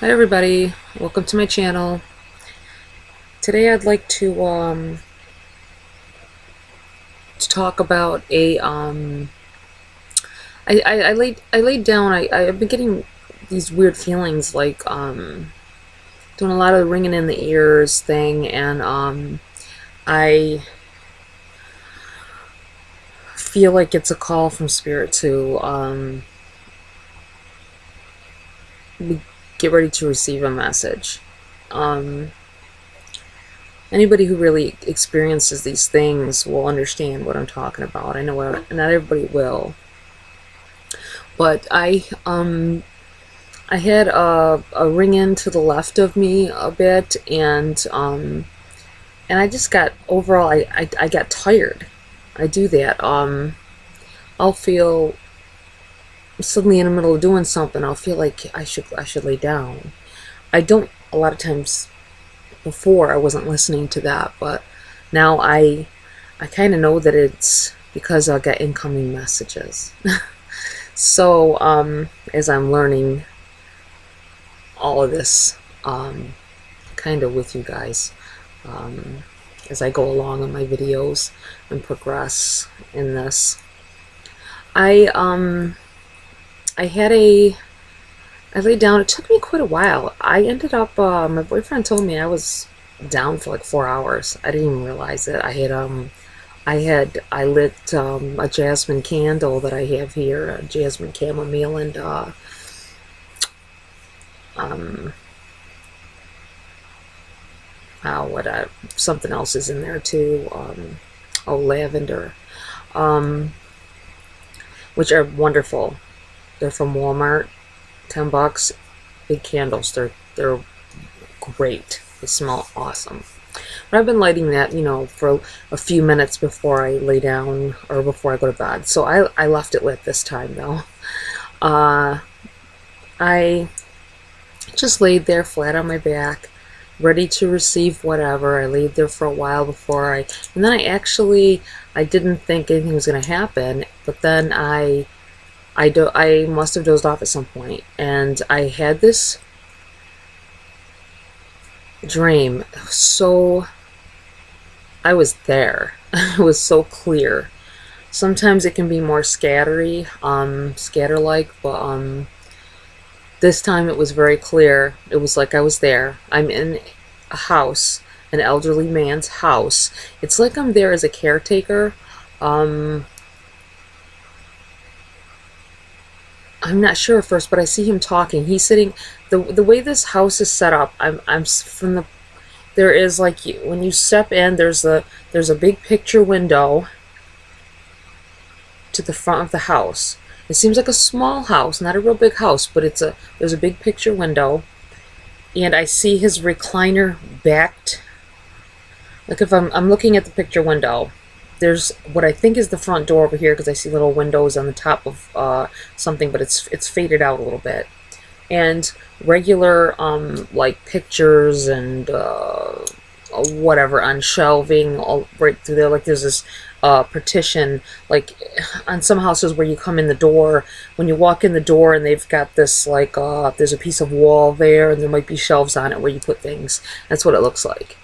Hi everybody, welcome to my channel. Today I'd like to talk about I laid down. I've been getting these weird feelings like doing a lot of ringing in the ears thing, and I feel like it's a call from spirit to get ready to receive a message. um Anybody who really experiences these things will understand what I'm talking about. I know not everybody will, but I had a ring in to the left of me a bit, and I just got overall I got tired. I do that. I'll feel suddenly in the middle of doing something, I'll feel like I should lay down. I don't a lot of times. Before I wasn't listening to that, but now I kind of know that it's because I get incoming messages. So as I'm learning all of this kind of with you guys, as I go along in my videos and progress in this, I had I laid down. It took me quite a while. I ended up, my boyfriend told me I was down for like 4 hours. I didn't even realize it. I lit a jasmine candle that I have here, a jasmine chamomile, and um, something else is in there too. Lavender, um, which are wonderful. They're from Walmart. $10, big candles. They're great. They smell awesome. But I've been lighting that, for a few minutes before I lay down or before I go to bed. So I left it lit this time though. I just laid there flat on my back, ready to receive whatever. I laid there for a while and then I didn't think anything was going to happen, but then I must have dozed off at some point, and I had this dream. So I was there. It was so clear. Sometimes it can be more scattery, scatter-like, but this time it was very clear. It was like I was there. I'm in a house, an elderly man's house. It's like I'm there as a caretaker. I'm not sure at first, but I see him talking. He's sitting. The way this house is set up, I'm from the. There is like when you step in, there's a big picture window to the front of the house. It seems like a small house, not a real big house, but there's a big picture window, and I see his recliner backed. Like if I'm looking at the picture window, there's what I think is the front door over here, because I see little windows on the top of something, but it's faded out a little bit. And regular like pictures and whatever on shelving all right through there. Like there's this partition, like on some houses where you come in the door, when you walk in the door, and they've got this like there's a piece of wall there, and there might be shelves on it where you put things. That's what it looks like.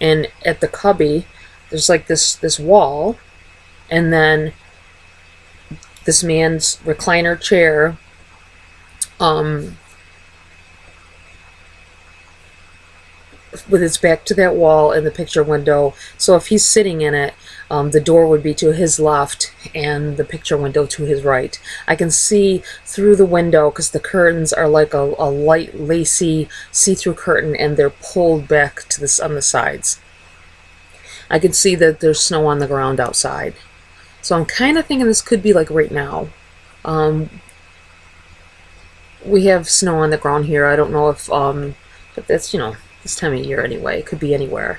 And at the cubby, there's like this wall, and then this man's recliner chair, with its back to that wall and the picture window. So if he's sitting in it, the door would be to his left and the picture window to his right. I can see through the window because the curtains are like a light lacy see-through curtain, and they're pulled back to this on the sides. I can see that there's snow on the ground outside. So I'm kind of thinking this could be like right now. We have snow on the ground here. I don't know if, but that's, this time of year anyway. It could be anywhere,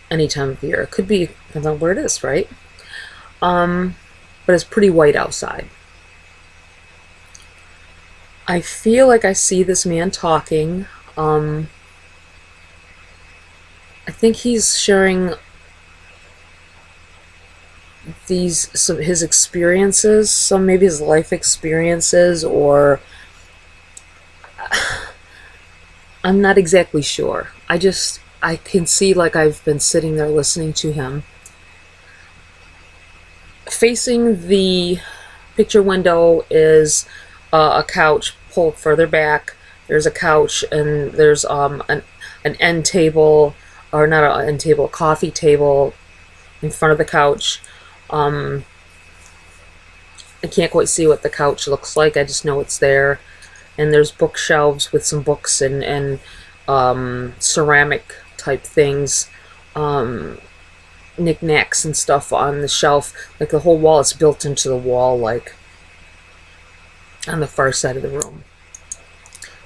any time of year. It could be, depends on where it is, right? But it's pretty white outside. I feel like I see this man talking. I think he's sharing his experiences, some maybe his life experiences, or I'm not exactly sure. I can see like I've been sitting there listening to him. Facing the picture window is a couch pulled further back. There's a couch, and there's an end table, or not an end table, a coffee table in front of the couch. Um, I can't quite see what the couch looks like. I just know it's there. And there's bookshelves with some books and ceramic type things, knickknacks and stuff on the shelf. Like the whole wall is built into the wall, like on the far side of the room,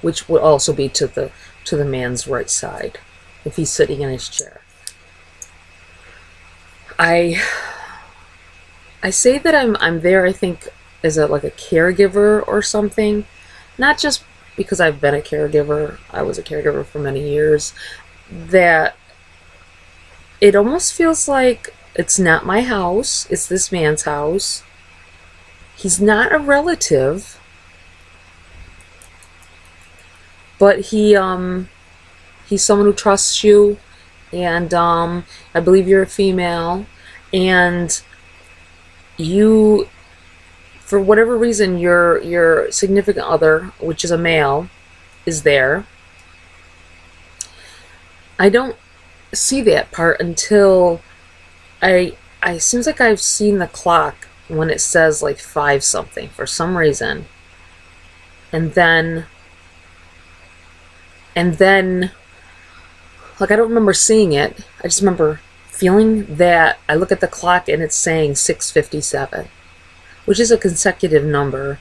which would also be to the man's right side if he's sitting in his chair. I say that I'm there, I think, as like a caregiver or something. Not just because I've been a caregiver, I was a caregiver for many years, that it almost feels like it's not my house, it's this man's house. He's not a relative, but he's someone who trusts you, and I believe you're a female, and you, for whatever reason, your significant other, which is a male, is there. I don't see that part until I seems like I've seen the clock when it says like 5 something for some reason. And then like I don't remember seeing it. I just remember feeling that I look at the clock and it's saying 6:57, which is a consecutive number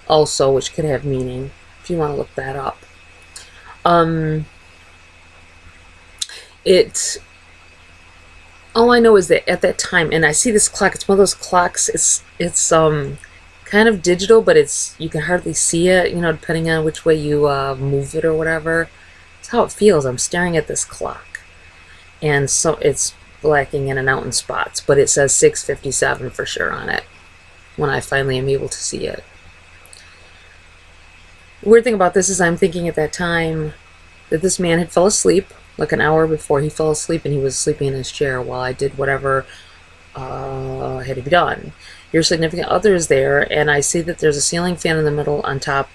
also, which could have meaning if you want to look that up. It all I know is that at that time, and I see this clock, it's one of those clocks, it's kind of digital, but it's, you can hardly see it, you know, depending on which way you move it or whatever. It's how it feels. I'm staring at this clock, and so it's blacking in and out in spots, but it says 6:57 for sure on it when I finally am able to see it. The weird thing about this is I'm thinking at that time that this man had fell asleep like an hour before. He fell asleep, and he was sleeping in his chair while I did whatever had to be done. Your significant other is there, and I see that there's a ceiling fan in the middle on top,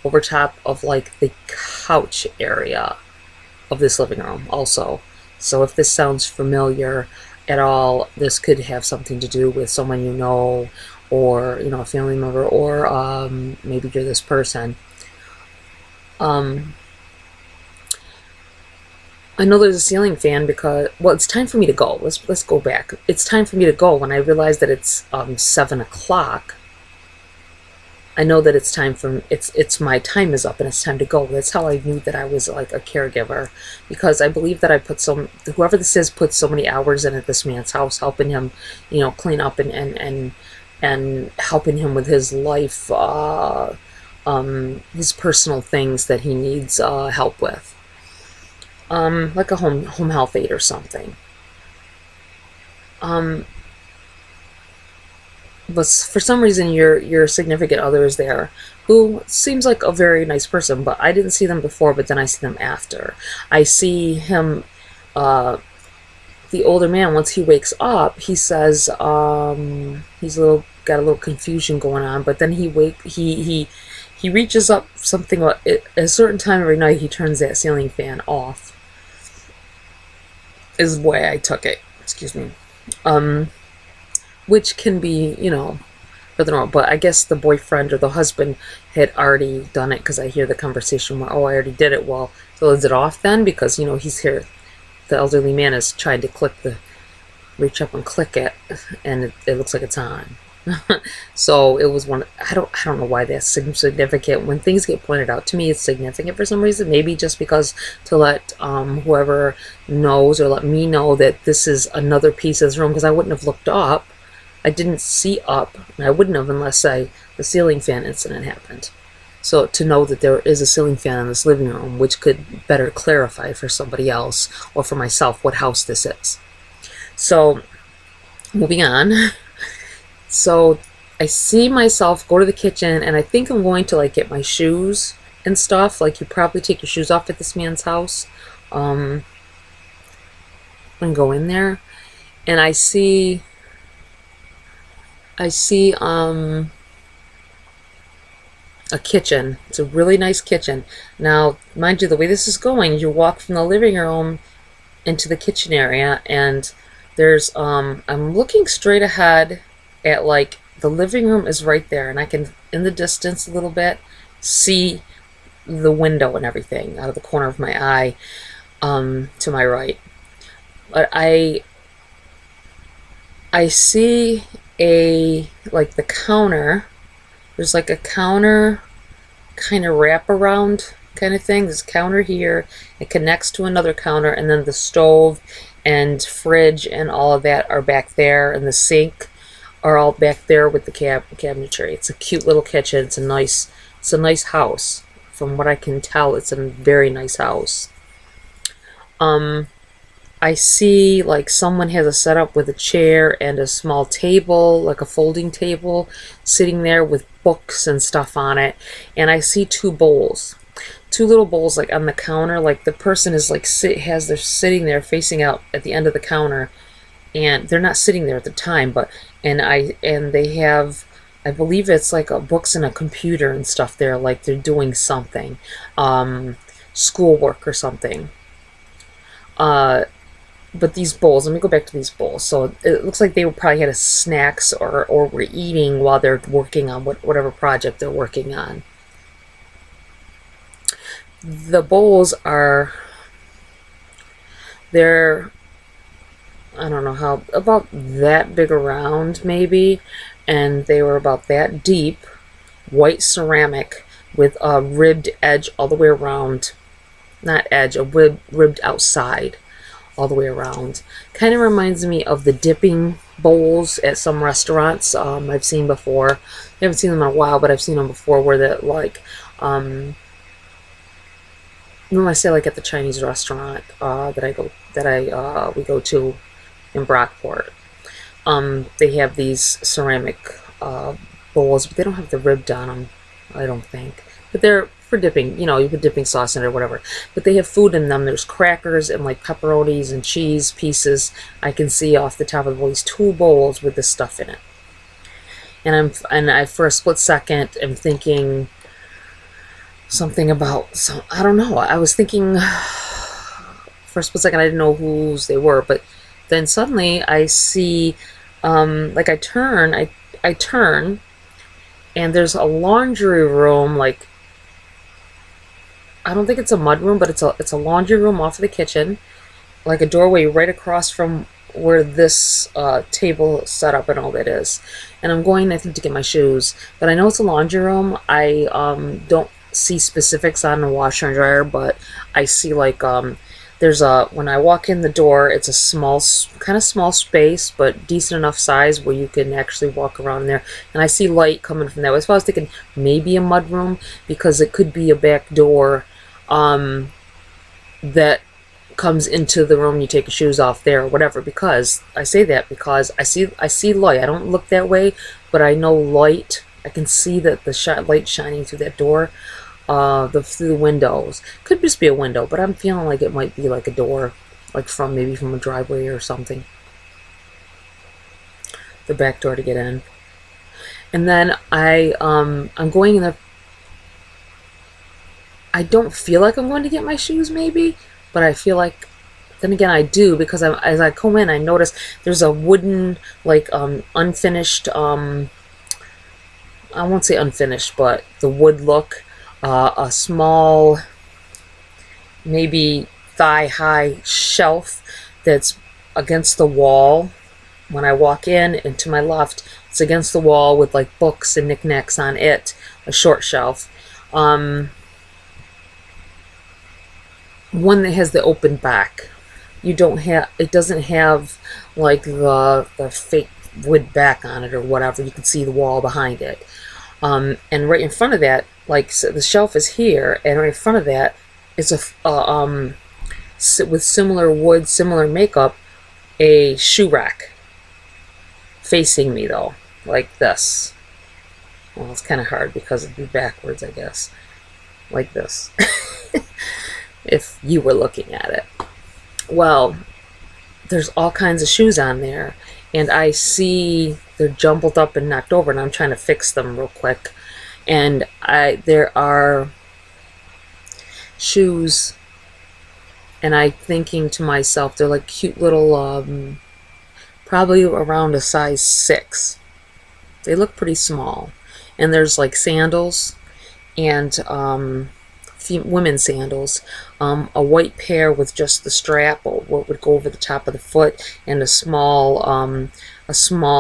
over top of like the couch area of this living room also. So if this sounds familiar at all, this could have something to do with someone you know, or you know, a family member, or maybe you're this person. I know there's a ceiling fan because, well, it's time for me to go. Let's go back. It's time for me to go. When I realize that it's 7 o'clock, I know that it's time for, it's my time is up and it's time to go. That's how I knew that I was like a caregiver, because I believe that I put whoever this is put so many hours in at this man's house, helping him, you know, clean up and helping him with his life, his personal things that he needs help with. Like a home health aide or something. But for some reason your significant other is there, who seems like a very nice person, but I didn't see them before, but then I see them after. I see him, the older man, once he wakes up, he says, he's got a little confusion going on, but then he reaches up something, at a certain time every night he turns that ceiling fan off, is the way I took it. Excuse me. Which can be, you know, further on, but I guess the boyfriend or the husband had already done it, because I hear the conversation where, oh, I already did it. Well, so is it off then? Because, you know, he's here. The elderly man is trying to reach up and click it, and it looks like it's on. So it was one. I don't know why that's significant. When things get pointed out to me, it's significant for some reason. Maybe just because to let whoever knows, or let me know that this is another piece of this room, because I wouldn't have looked up. I didn't see up, and I wouldn't have unless the ceiling fan incident happened. So to know that there is a ceiling fan in this living room, which could better clarify for somebody else or for myself what house this is. So moving on. So I see myself go to the kitchen, and I think I'm going to like get my shoes and stuff. Like, you probably take your shoes off at this man's house. And go in there, and I see a kitchen. It's a really nice kitchen. Now, mind you, the way this is going, you walk from the living room into the kitchen area, and there's I'm looking straight ahead at, like, the living room is right there, and I can, in the distance a little bit, see the window and everything out of the corner of my eye, to my right. But I see like the counter. There's like a counter kind of wraparound kind of thing. There's a counter here. It connects to another counter, and then the stove and fridge and all of that are back there, and the sink are all back there with the cabinetry. It's a cute little kitchen. It's a nice house. From what I can tell, it's a very nice house. I see, like, someone has a setup with a chair and a small table, like a folding table, sitting there with books and stuff on it. And I see two little bowls, like, on the counter. Like, the person is like they're sitting there facing out at the end of the counter, and they're not sitting there at the time, but and they have, I believe it's like books and a computer and stuff there, like they're doing something, schoolwork or something. But these bowls, let me go back to these bowls. So it looks like they probably had a snacks or were eating while they're working on whatever project they're working on. The bowls they're, I don't know how, about that big around maybe, and they were about that deep, white ceramic with a ribbed edge all the way around. Not edge, a ribbed outside all the way around. Kind of reminds me of the dipping bowls at some restaurants I've seen before. I haven't seen them in a while, but I've seen them before, where they're like, when I say, like, at the Chinese restaurant we go to in Brockport, they have these ceramic bowls, but they don't have the ribbed on them, I don't think. But they're for dipping, you put dipping sauce in it or whatever. But they have food in them. There's crackers and, like, pepperonis and cheese pieces. I can see off the top of these two bowls with this stuff in it. And I for a split second am thinking something about I don't know. I was thinking for a split second I didn't know whose they were, but then suddenly I see, like, I turn, and there's a laundry room, like, I don't think it's a mud room, but it's a laundry room off of the kitchen, like a doorway right across from where this table set up and all that is. And I'm going, I think, to get my shoes, but I know it's a laundry room. I don't see specifics on the washer and dryer, but I see, like, there's when I walk in the door, it's a kind of small space, but decent enough size where you can actually walk around there. And I see light coming from there. So I was thinking maybe a mud room, because it could be a back door that comes into the room. You take your shoes off there or whatever. Because I say that because I see light. I don't look that way, but I know light. I can see that the light shining through that door. Through the windows. Could just be a window, but I'm feeling like it might be like a door, like maybe from a driveway or something. The back door to get in. And then I'm going in there. I don't feel like I'm going to get my shoes, maybe, but I feel like, then again, I do, because as I come in, I notice there's a wooden, like, unfinished, I won't say unfinished, but the wood look, a small, maybe thigh-high shelf that's against the wall. When I walk in, and to my left, it's against the wall with, like, books and knickknacks on it, a short shelf. One that has the open back. It doesn't have, like, the fake wood back on it or whatever. You can see the wall behind it. And right in front of that, like, so the shelf is here, and right in front of that is with similar wood, similar makeup, a shoe rack facing me, though, like this. Well, it's kind of hard because it'd be backwards, I guess. like this, if you were looking at it. Well, there's all kinds of shoes on there, and I see they're jumbled up and knocked over, and I'm trying to fix them real quick. And there are shoes, and I'm thinking to myself, they're like cute little, probably around a size 6. They look pretty small. And there's like sandals and women's sandals, a white pair with just the strap, or what would go over the top of the foot, and a small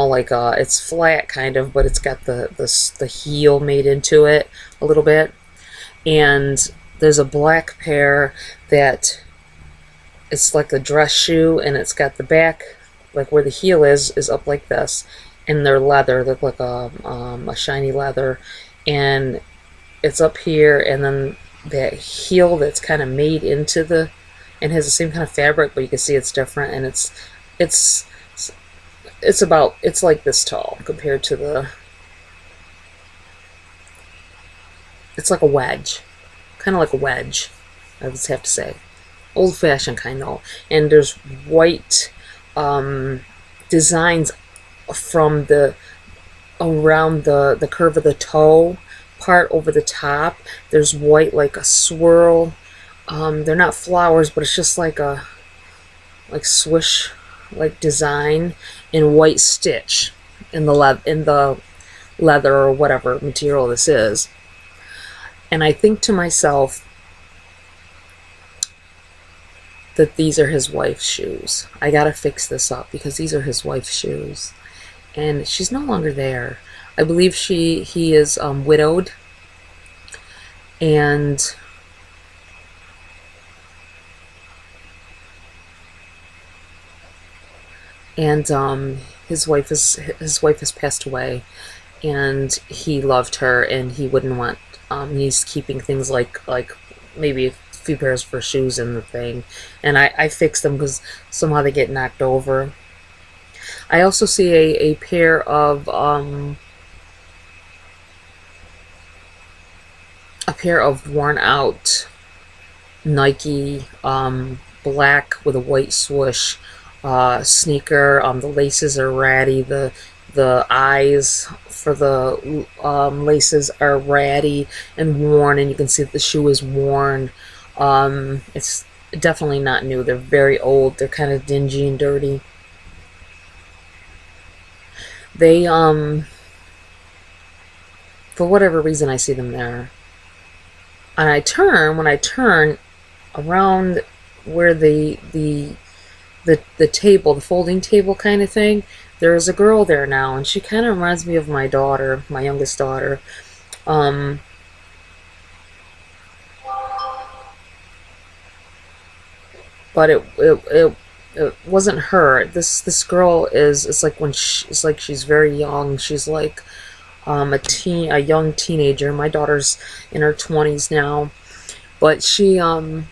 like it's flat kind of, but it's got the heel made into it a little bit. And there's a black pair that it's like a dress shoe, and it's got the back, like where the heel is up like this, and they're leather. They look like a shiny leather, and it's up here, and then that heel that's kind of made into the, and has the same kind of fabric, but you can see it's different, and it's like this tall compared to the, it's like a wedge, kind of like a wedge, I would have to say, old-fashioned kind of. And there's white designs from the around the curve of the toe part over the top. There's white, like a swirl. They're not flowers, but it's just like a swish like design in white stitch in the leather or whatever material this is. And I think to myself that these are his wife's shoes. I gotta fix this up because these are his wife's shoes, and she's no longer there. I believe he is widowed, and his wife has passed away, and he loved her, and he wouldn't want, he's keeping things like maybe a few pairs for shoes in the thing, and I fix them because somehow they get knocked over. I also see a pair of worn out Nike black with a white swoosh sneaker. The laces are ratty. The eyes for the laces are ratty and worn, and you can see that the shoe is worn. It's definitely not new. They're very old. They're kind of dingy and dirty. They for whatever reason, I see them there. And when I turn around where the table, the folding table kind of thing, there is a girl there now, and she kind of reminds me of my daughter, my youngest daughter. But it wasn't her. This girl is, it's like it's like she's very young. She's like a young teenager. My daughter's in her 20s now, but she's gonna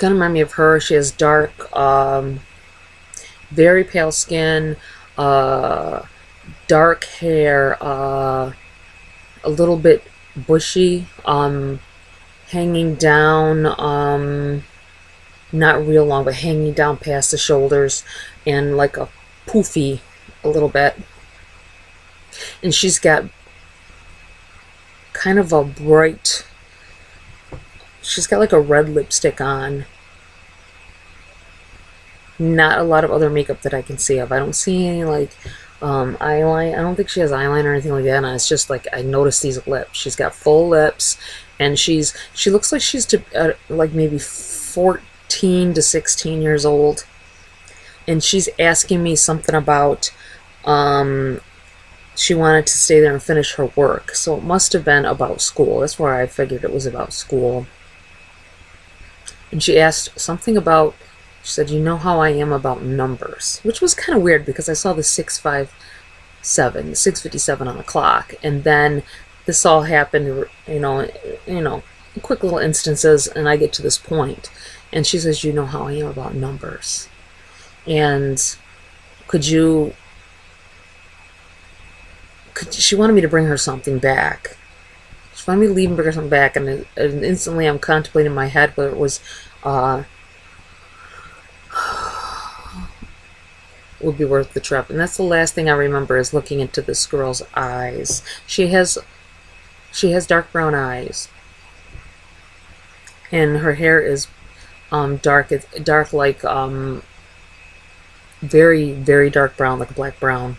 remind me of her. She has dark, very pale skin, dark hair, a little bit bushy, hanging down, not real long, but hanging down past the shoulders, and like a poofy a little bit. And she's got kind of a bright, she's got like a red lipstick on. Not a lot of other makeup that I can see of. I don't see any like eyeliner. I don't think she has eyeliner or anything like that. And it's just like I noticed these lips. She's got full lips, and she looks like she's like maybe 14 to 16 years old. And she's asking me something about she wanted to stay there and finish her work. So it must have been about school. That's where I figured it was about school. And she asked something about, she said, "You know how I am about numbers," which was kind of weird because I saw the 657 on the clock, and then this all happened, quick little instances, and I get to this point, and she says, "You know how I am about numbers, and she wanted me to bring her something back So let me leave and bring back, and instantly I'm contemplating in my head whether it was uh, would be worth the trip. And that's the last thing I remember is looking into this girl's eyes. She has dark brown eyes, and her hair is dark. It's dark like very very dark brown, like a black brown.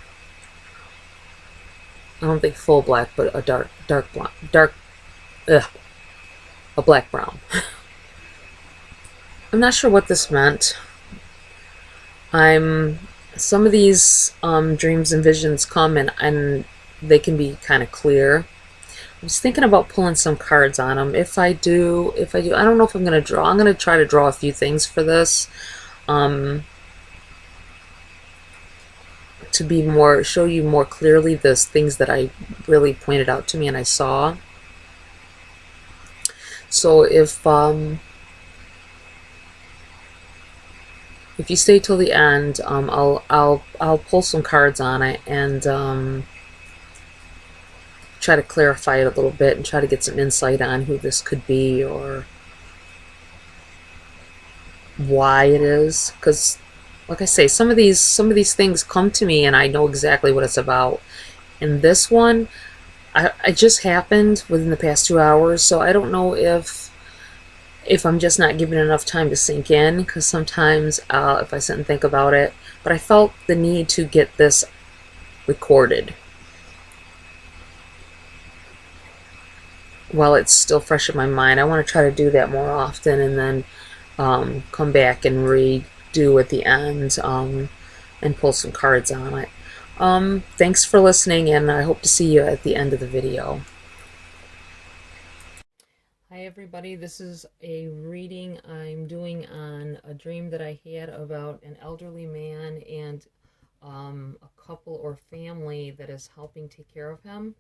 I don't think full black, but a dark blonde, ugh, a black brown. I'm not sure what this meant. I'm Some of these dreams and visions come and they can be kind of clear. I was thinking about pulling some cards on them. If I do, I don't know if I'm going to draw. I'm going to try to draw a few things for this. To be more, show you more clearly this things that I really pointed out to me and I saw. So if you stay till the end, I'll pull some cards on it and try to clarify it a little bit and try to get some insight on who this could be or why it is. Because, like I say, some of these things come to me and I know exactly what it's about. And this one, I just happened within the past 2 hours, so I don't know if I'm just not giving enough time to sink in, because sometimes if I sit and think about it, but I felt the need to get this recorded while it's still fresh in my mind. I want to try to do that more often and then come back and redo at the end and pull some cards on it. Thanks for listening, and I hope to see you at the end of the video. Hi everybody, this is a reading I'm doing on a dream that I had about an elderly man and a couple or family that is helping take care of him.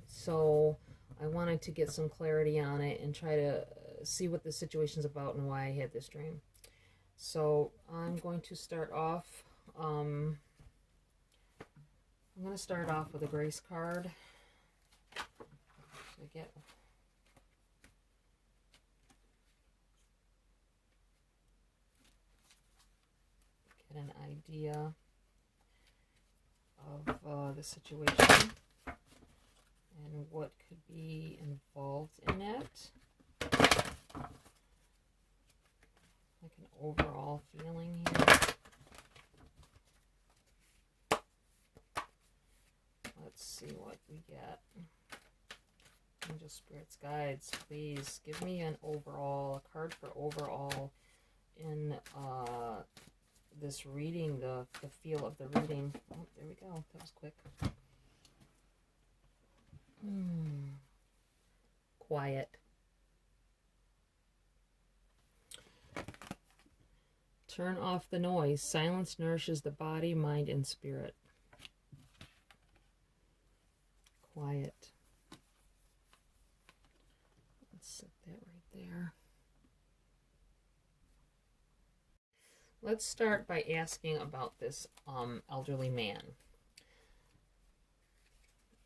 So I wanted to get some clarity on it and try to see what the situation's about and why I had this dream. So I'm going to start off with a grace card. So get an idea of the situation and what could be involved in it. Like an overall feeling here. Let's see what we get. Angel Spirits Guides, please give me a card for overall in this reading, the feel of the reading. Oh, there we go. That was quick. Quiet. Turn off the noise. Silence nourishes the body, mind, and spirit. Quiet. Let's set that right there. Let's start by asking about this elderly man.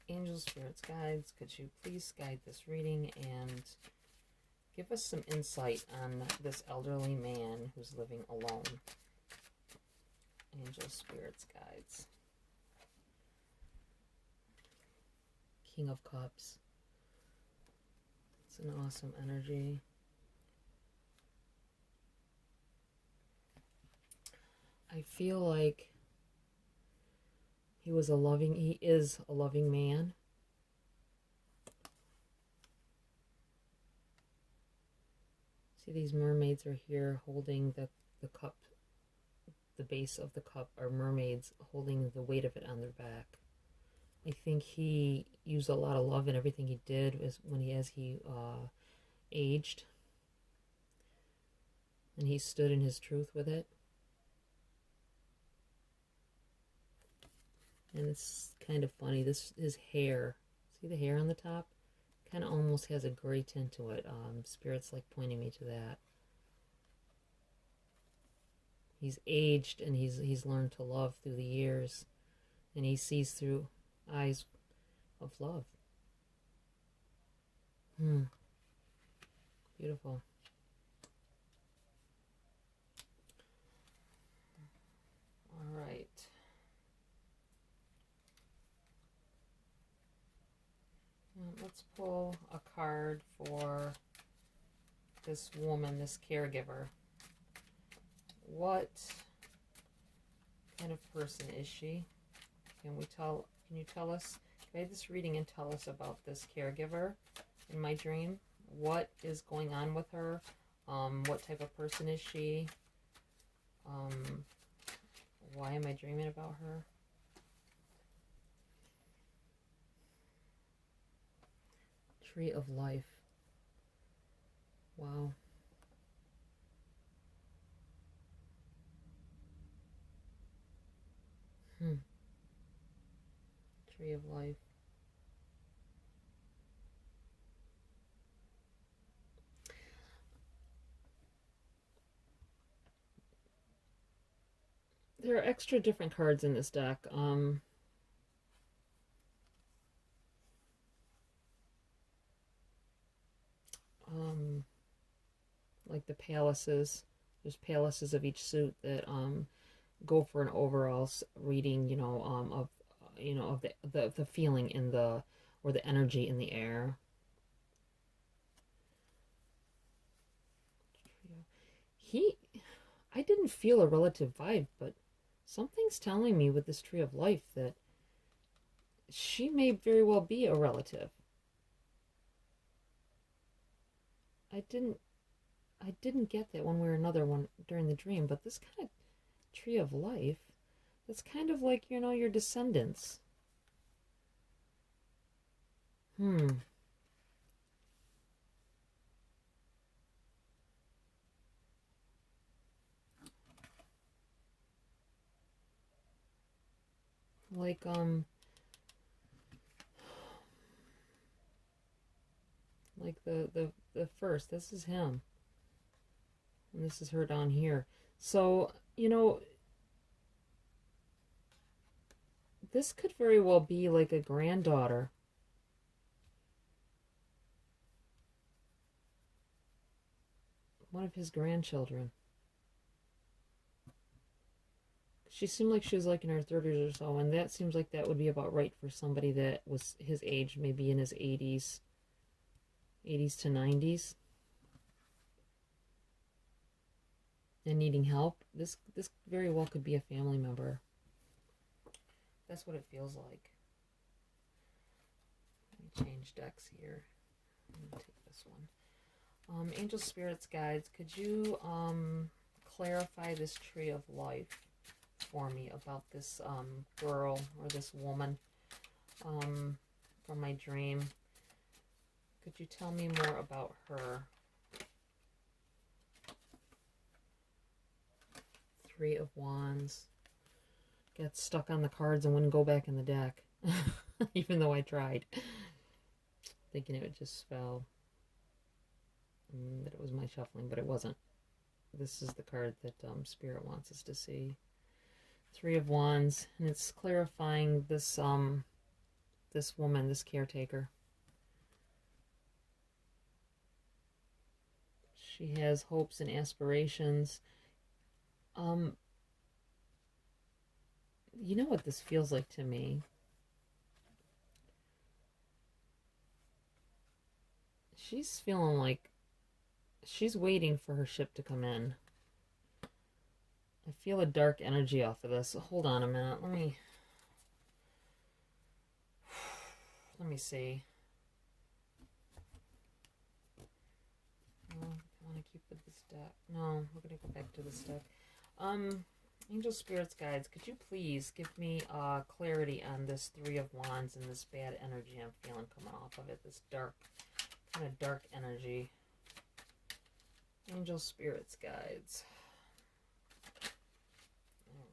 Angels, Spirits, Guides, could you please guide this reading and give us some insight on this elderly man who's living alone? Angels, Spirits, Guides. King of Cups. It's an awesome energy. I feel like he is a loving man. See, these mermaids are here holding the cup. The base of the cup are mermaids holding the weight of it on their back. I think he used a lot of love in everything he did as he aged. And he stood in his truth with it. And it's kind of funny. His hair. See the hair on the top? Kind of almost has a gray tint to it. Spirit's like pointing me to that. He's aged and he's learned to love through the years. And he sees through eyes of love. Hmm. Beautiful. All right. Let's pull a card for this woman, this caregiver. What kind of person is she? Can you tell us, guide this reading and tell us about this caregiver in my dream? What is going on with her? What type of person is she? Why am I dreaming about her? Tree of Life. Wow. Tree of Life. There are extra different cards in this deck. Like the palaces. There's palaces of each suit that go for an overall reading. Of the feeling in the or the energy in the air. I didn't feel a relative vibe, but something's telling me with this Tree of Life that she may very well be a relative. I didn't get that one way or another one during the dream, but this kind of Tree of Life, that's kind of like, your descendants. Like the first, this is him. And this is her down here. So, this could very well be like a granddaughter. One of his grandchildren. She seemed like she was like in her 30s or so, and that seems like that would be about right for somebody that was his age, maybe in his 80s to 90s, and needing help. This very well could be a family member. That's what it feels like. Let me change decks here. I'm going to take this one. Angel Spirits Guides, could you clarify this Tree of Life for me about this girl or this woman from my dream? Could you tell me more about her? Three of Wands. Got stuck on the cards and wouldn't go back in the deck. Even though I tried. Thinking it just fell. That it was my shuffling, but it wasn't. This is the card that Spirit wants us to see. Three of Wands. And it's clarifying this this woman, this caretaker. She has hopes and aspirations. You know what this feels like to me? She's feeling like she's waiting for her ship to come in. I feel a dark energy off of this. Hold on a minute. Let me see. Oh, I want to keep with this deck. No, we're going to go back to this deck. Angel Spirits Guides, could you please give me clarity on this Three of Wands and this bad energy I'm feeling coming off of it? This kind of dark energy. Angel Spirits Guides. There we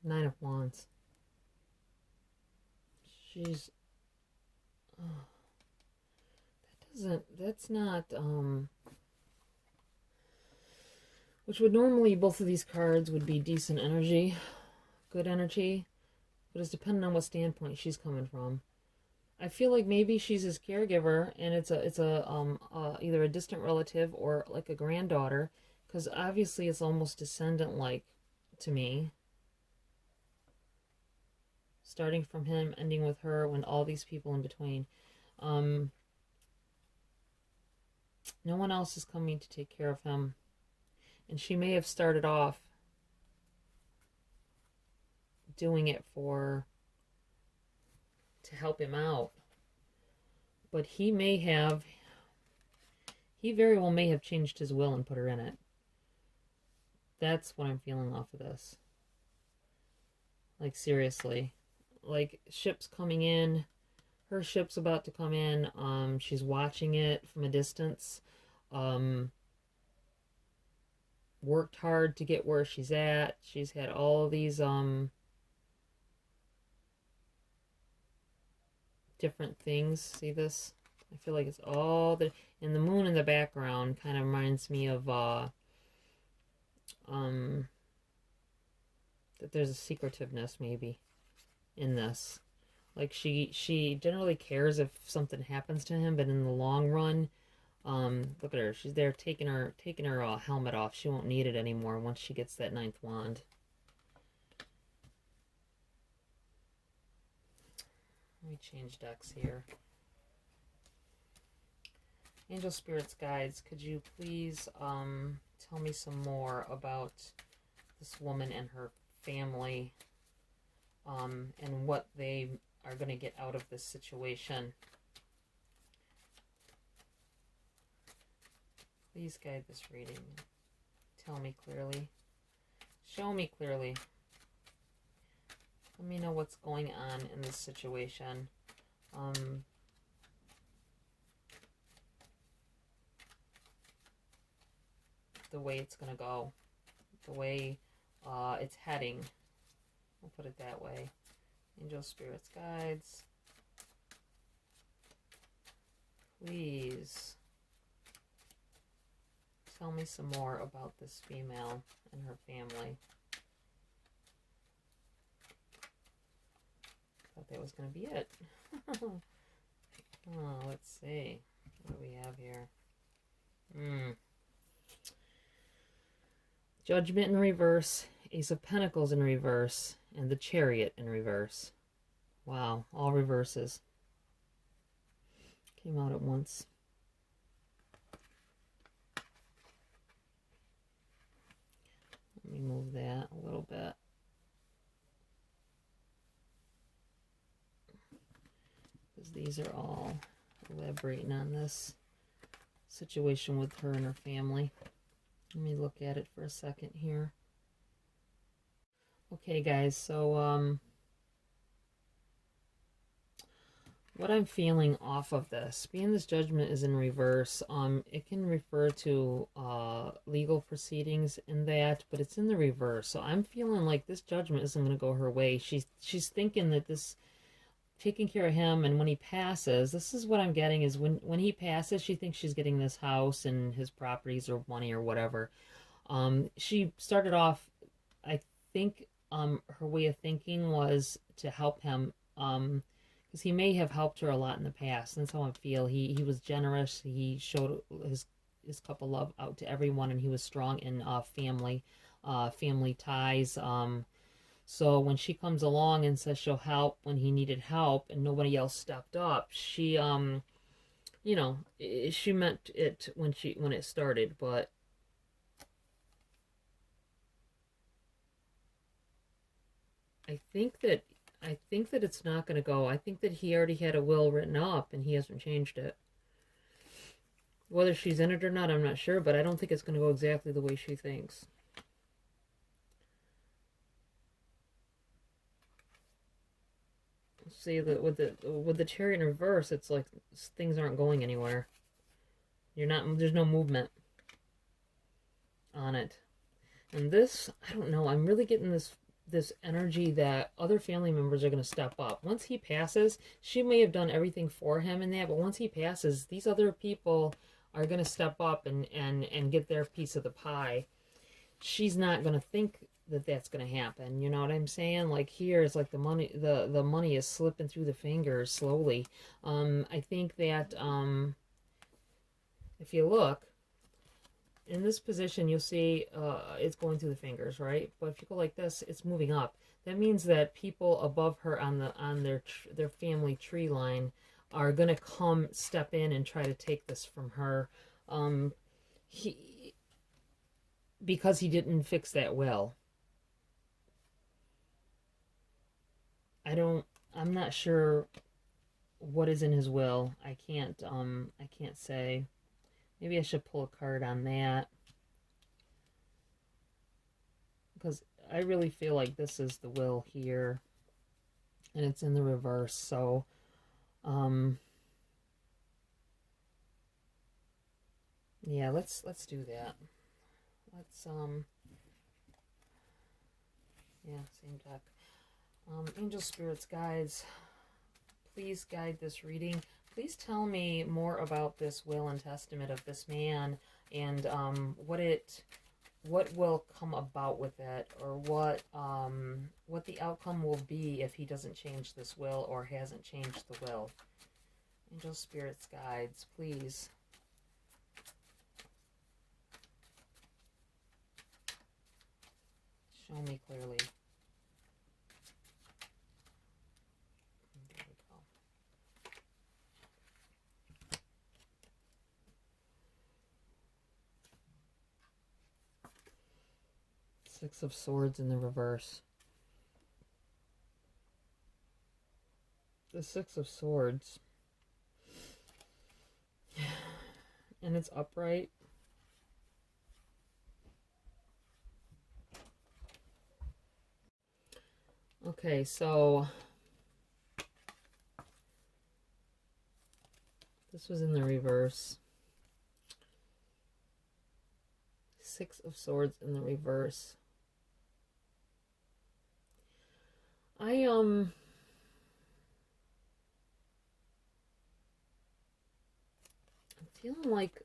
go. Nine of Wands. She's... that's not, which would normally, both of these cards would be decent energy, good energy. but it's depending on what standpoint she's coming from. I feel like maybe she's his caregiver, and it's either a distant relative or like a granddaughter, because obviously it's almost descendant like to me. Starting from him, ending with her, when all these people in between. No one else is coming to take care of him, and she may have started off doing it to help him out, but he very well may have changed his will and put her in it. That's what I'm feeling off of this. Like, seriously. Like, ship's coming in. Her ship's about to come in. She's watching it from a distance. Worked hard to get where she's at. She's had all these different things. See this? I feel like it's all and the moon in the background kind of reminds me of that there's a secretiveness maybe in this. Like she generally cares if something happens to him, but in the long run, look at her. She's there taking her helmet off. She won't need it anymore once she gets that 9th wand. Let me change decks here. Angel Spirits, Guides, could you please tell me some more about this woman and her family, and what they are going to get out of this situation? Please guide this reading. Tell me clearly. Show me clearly. Let me know what's going on in this situation. The way it's going to go. The way it's heading. I'll put it that way. Angel, Spirits, Guides. Please tell me some more about this female and her family. Thought that was going to be it. Oh, let's see. What do we have here? Judgment in reverse, Ace of Pentacles in reverse, and the Chariot in reverse. Wow, all reverses. Came out at once. Let me move that a little bit. Because these are all elaborating on this situation with her and her family. Let me look at it for a second here. Okay, guys, so what I'm feeling off of this, being this judgment is in reverse, it can refer to legal proceedings in that, but it's in the reverse. So I'm feeling like this judgment isn't going to go her way. She's thinking that this taking care of him, and when he passes, this is what I'm getting, is when he passes, she thinks she's getting this house and his properties or money or whatever. She started off, I think, her way of thinking was to help him, because he may have helped her a lot in the past. That's how I feel. He was generous. He showed his cup of love out to everyone, and he was strong in family ties. So when she comes along and says she'll help when he needed help and nobody else stepped up, she, you know, she meant it when it started, but I think that it's not going to go. I think that he already had a will written up and he hasn't changed it. Whether she's in it or not, I'm not sure, but I don't think it's going to go exactly the way she thinks. See, with the Chariot in reverse, it's like things aren't going anywhere. There's no movement on it. And this, I don't know, I'm really getting this energy that other family members are going to step up. Once he passes, she may have done everything for him in that, but once he passes, these other people are going to step up and get their piece of the pie. She's not going to think that's going to happen. You know what I'm saying? Like here, it's like the money is slipping through the fingers slowly. I think that if you look in this position, you'll see it's going through the fingers, right? But if you go like this, it's moving up. That means that people above her on their family tree line are going to come step in and try to take this from her. Because he didn't fix that will. I'm not sure what is in his will. I can't say. Maybe I should pull a card on that. Because I really feel like this is the will here. And it's in the reverse, so yeah, let's do that. Let's yeah, same deck. Angel spirits, guides, please guide this reading. Please tell me more about this will and testament of this man, and what will come about with it, or what the outcome will be if he doesn't change this will or hasn't changed the will. Angel spirits, guides, please. Show me clearly. There we go. Six of Swords in the reverse. The Six of Swords. And it's upright. Okay, so this was in the reverse. Six of Swords in the reverse. I'm feeling like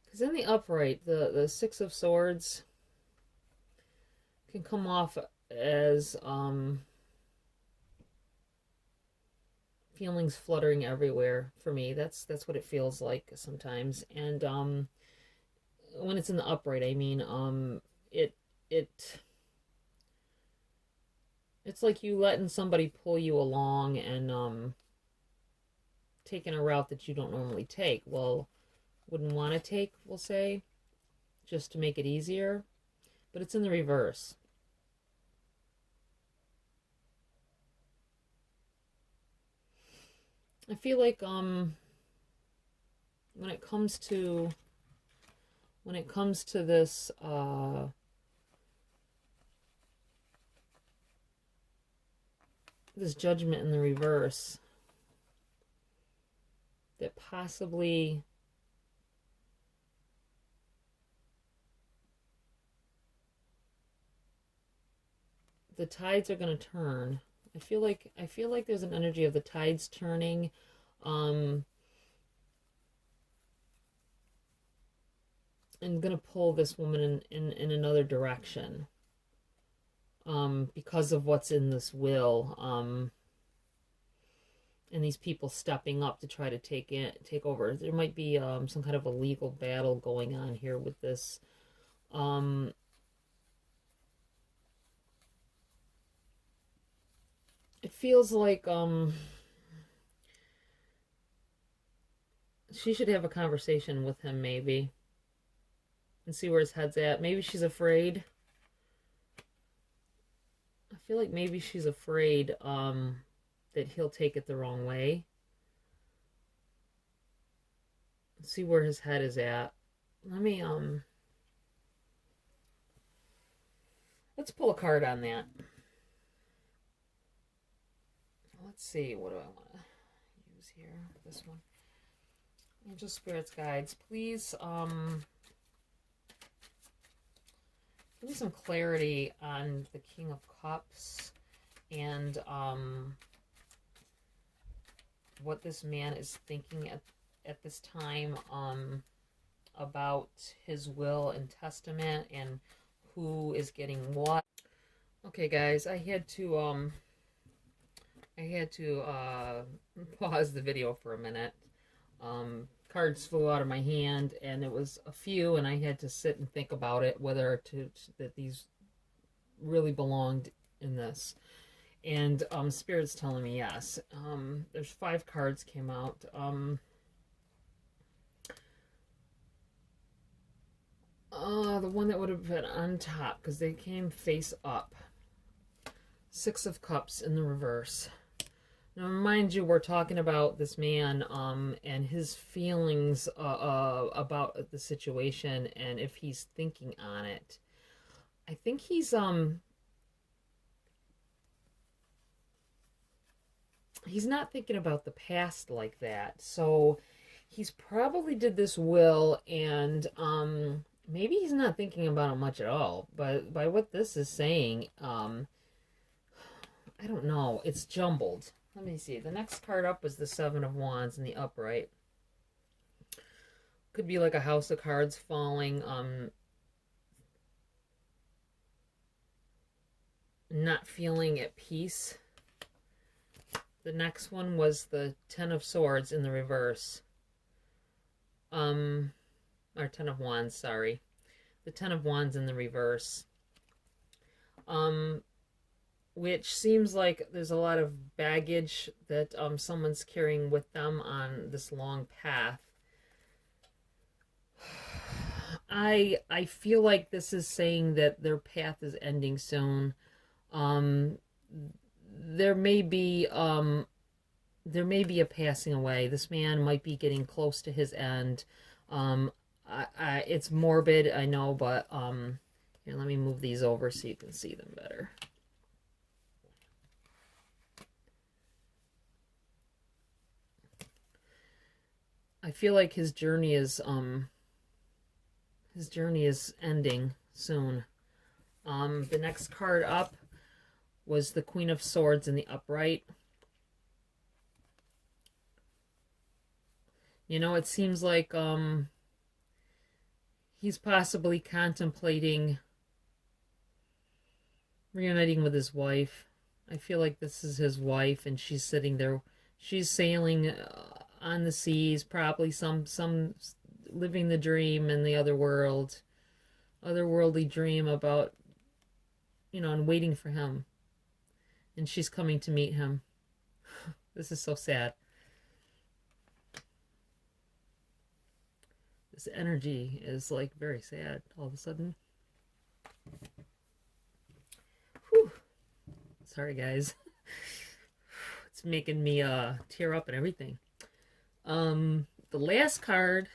because in the upright, the Six of Swords can come off as feelings fluttering everywhere for me. That's what it feels like sometimes. And when it's in the upright, I mean, it's like you letting somebody pull you along and taking a route that you don't normally take. Well, wouldn't want to take, we'll say, just to make it easier. But it's in the reverse. I feel like when it comes to this this judgment in the reverse, that possibly the tides are going to turn. I feel like there's an energy of the tides turning. And going to pull this woman in another direction. Because of what's in this will. And these people stepping up to try to take over. There might be some kind of a legal battle going on here with this. It feels like she should have a conversation with him, maybe, and see where his head's at. Maybe she's afraid. I feel like maybe she's afraid that he'll take it the wrong way. Let's see where his head is at. Let me let's pull a card on that. Let's see, what do I want to use here? This one. Angel spirits, guides, please give me some clarity on the King of Cups and what this man is thinking at this time. about his will and testament and who is getting what. Okay, guys, I had to pause the video for a minute. Cards flew out of my hand, and it was a few, and I had to sit and think about it, whether that these really belonged in this. And Spirit's telling me yes. There's 5 cards came out. The one that would have been on top, because they came face up. 6 of Cups in the reverse. Now, mind you, we're talking about this man and his feelings about the situation, and if he's thinking on it. I think he's not thinking about the past like that. So he's probably did this will, and maybe he's not thinking about it much at all. But by what this is saying, I don't know. It's jumbled. Let me see. The next card up is the 7 of Wands in the upright. Could be like a house of cards falling. Not feeling at peace. The next one was the 10 of Swords in the reverse. Or 10 of Wands, sorry. The 10 of Wands in the reverse. Which seems like there's a lot of baggage that someone's carrying with them on this long path. I feel like this is saying that their path is ending soon. There may be a passing away. This man might be getting close to his end. It's morbid, I know, but here, let me move these over so you can see them better. I feel like his journey is ending soon. The next card up was the Queen of Swords in the upright. You know, it seems like he's possibly contemplating reuniting with his wife. I feel like this is his wife, and she's sitting there. She's sailing on the seas, probably some living the dream in the otherworldly dream about, you know, and waiting for him. And she's coming to meet him. This is so sad. This energy is like very sad all of a sudden. Whew. Sorry, guys. It's making me tear up and everything. The last card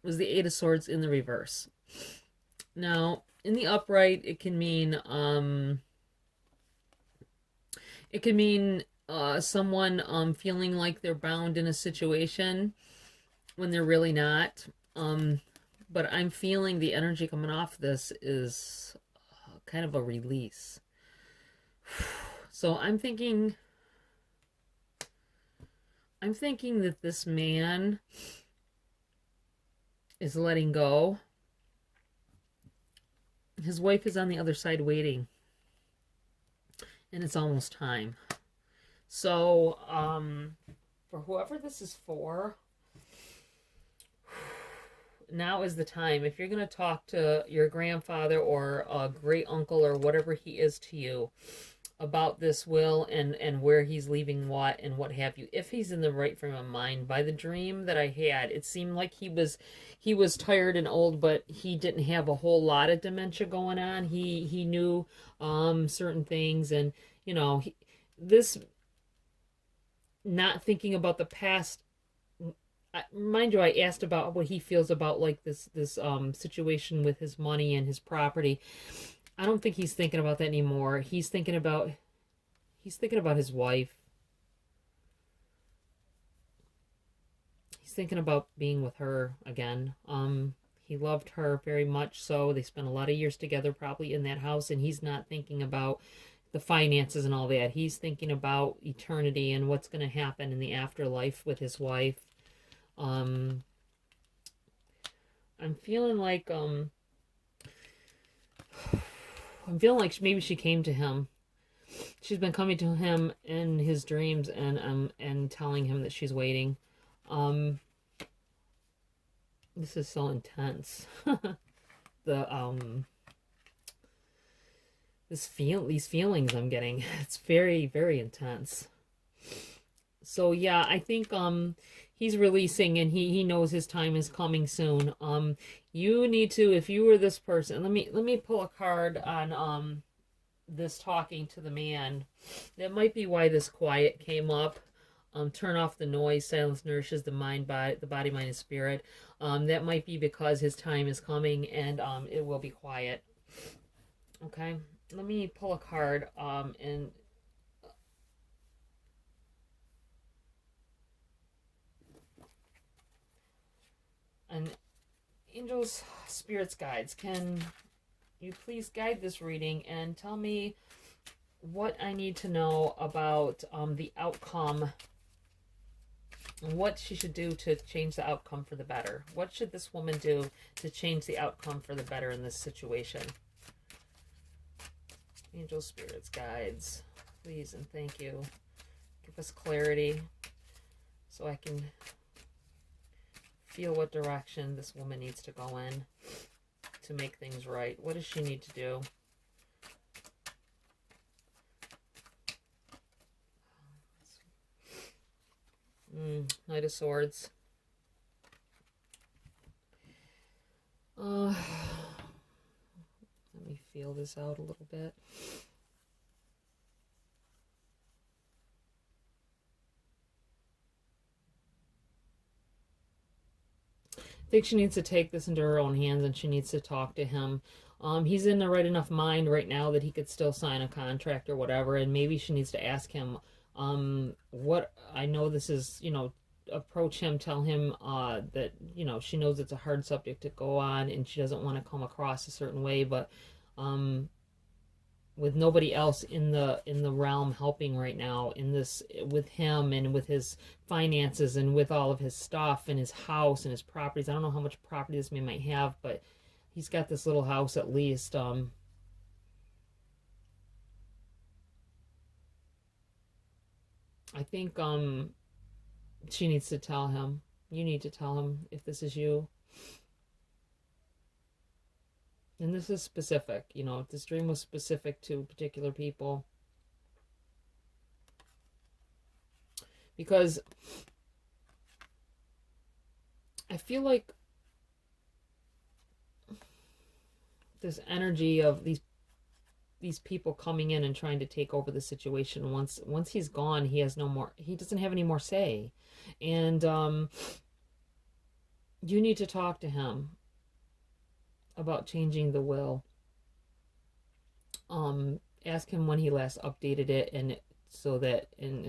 was the 8 of Swords in the reverse. Now, in the upright, it can mean someone feeling like they're bound in a situation when they're really not. But I'm feeling the energy coming off this is kind of a release. So I'm thinking that this man is letting go. His wife is on the other side waiting. And it's almost time. So, for whoever this is for, now is the time. If you're going to talk to your grandfather or a great uncle or whatever he is to you about this will and where he's leaving what and what have you, if he's in the right frame of mind. By the dream that I had, it seemed like he was tired and old, but he didn't have a whole lot of dementia going on. He knew certain things, and you know, this not thinking about the past. Mind you, I asked about what he feels about like this situation with his money and his property. I don't think he's thinking about that anymore. He's thinking about his wife. He's thinking about being with her again. He loved her very much, so they spent a lot of years together probably in that house, and he's not thinking about the finances and all that. He's thinking about eternity and what's going to happen in the afterlife with his wife. I'm feeling like maybe she came to him. She's been coming to him in his dreams and telling him that she's waiting. Um this is so intense. the these feelings I'm getting. It's very, very intense. So yeah, I think he's releasing, and he knows his time is coming soon. You need to, if you were this person, let me pull a card on this talking to the man. That might be why this quiet came up. Turn off the noise. Silence nourishes the mind, the body, mind, and spirit. That might be because his time is coming, and it will be quiet. Okay, let me pull a card. And angels, spirits, guides, can you please guide this reading and tell me what I need to know about the outcome, and what she should do to change the outcome for the better. What should this woman do to change the outcome for the better in this situation? Angels, spirits, guides, please and thank you. Give us clarity so I can feel what direction this woman needs to go in to make things right. What does she need to do? Knight of Swords. Let me feel this out a little bit. I think she needs to take this into her own hands, and she needs to talk to him. He's in the right enough mind right now that he could still sign a contract or whatever, and maybe she needs to ask him, what, I know this is, approach him, tell him that, she knows it's a hard subject to go on, and she doesn't want to come across a certain way, but with nobody else in the realm helping right now in this, with him and with his finances and with all of his stuff and his house and his properties. I don't know how much property this man might have, but he's got this little house at least. I think she needs to tell him. You need to tell him if this is you. And this is specific, this dream was specific to particular people. Because I feel like this energy of these people coming in and trying to take over the situation. Once he's gone, he doesn't have any more say. And you need to talk to him about changing the will. Ask him when he last updated it, and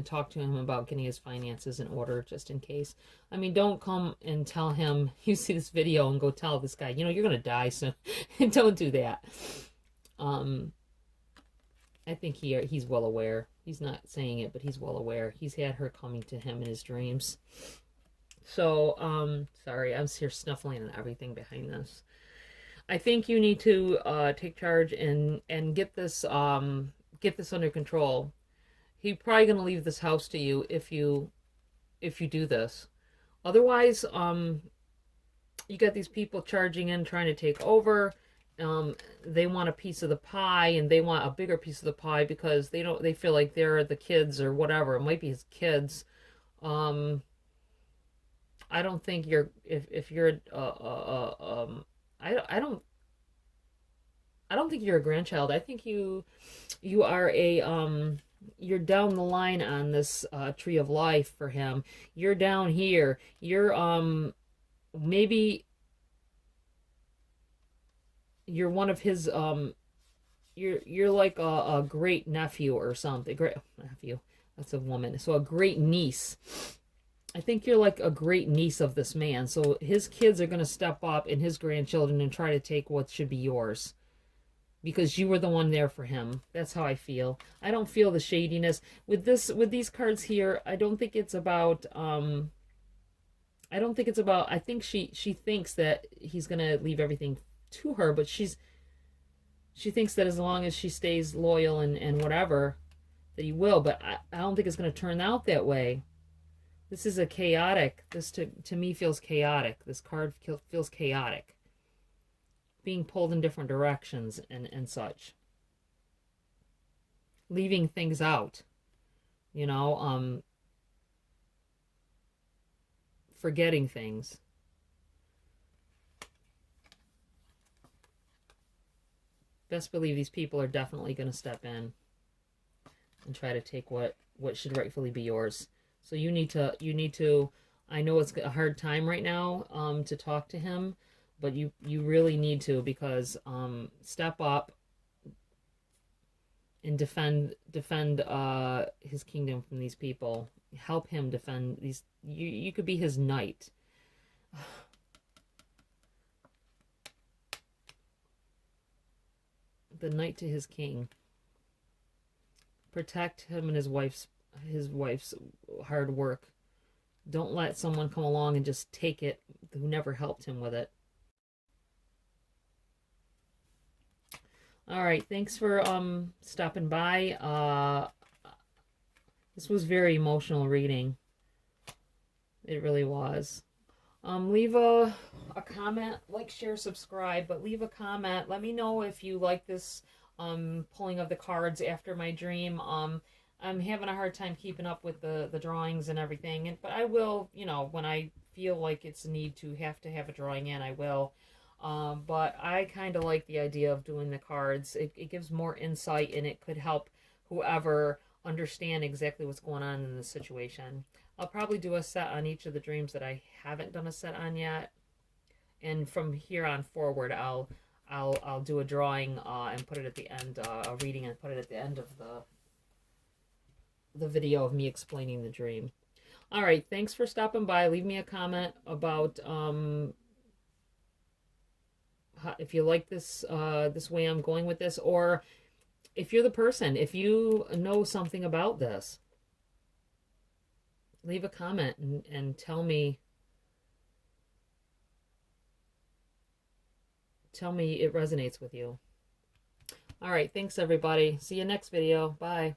talk to him about getting his finances in order, just in case. I mean, don't come and tell him you see this video and go tell this guy, you're gonna die soon. Don't do that. I think he's well aware. He's not saying it, but he's well aware. He's had her coming to him in his dreams. So, sorry, I'm here snuffling and everything behind this. I think you need to take charge and get this under control. He's probably gonna leave this house to you if you do this. Otherwise, you got these people charging in, trying to take over. They want a piece of the pie, and they want a bigger piece of the pie because they feel like they're the kids or whatever. It might be his kids. I don't think if you're I don't think you're a grandchild. I think you are you're down the line on this tree of life for him. You're down here. You're maybe you're one of his you're like a great nephew or something. Great nephew. That's a woman. So a great niece. I think you're like a great niece of this man. So his kids are going to step up, and his grandchildren, and try to take what should be yours. Because you were the one there for him. That's how I feel. I don't feel the shadiness. With these cards here, I don't think it's about I don't think it's about, I think she thinks that he's going to leave everything to her, but she thinks that as long as she stays loyal and whatever, that he will, but I don't think it's going to turn out that way. This is a chaotic, this to me feels chaotic. This card feels chaotic. Being pulled in different directions and such. Leaving things out, you know, forgetting things. Best believe these people are definitely going to step in and try to take what should rightfully be yours. So you need to I know it's a hard time right now to talk to him, but you really need to, because step up and defend his kingdom from these people. Help him defend these. You could be his knight. The knight to his king. Protect him and his wife's hard work. Don't let someone come along and just take it who never helped him with it. All right, thanks for stopping by. This was very emotional reading. It really was. Leave a comment, like, share, subscribe, but leave a comment. Let me know if you like this pulling of the cards after my dream. I'm having a hard time keeping up with the drawings and everything, but I will, you know, when I feel like it's a need to have a drawing in, I will. But I kind of like the idea of doing the cards. It gives more insight, and it could help whoever understand exactly what's going on in the situation. I'll probably do a set on each of the dreams that I haven't done a set on yet, and from here on forward, I'll do a drawing and put it at the end, a reading, and put it at the end of the video of me explaining the dream. All right, thanks for stopping by. Leave me a comment about if you like this this way I'm going with this, or if you're the person, if you know something about this, leave a comment and tell me it resonates with you. All right, thanks everybody. See you next video. Bye.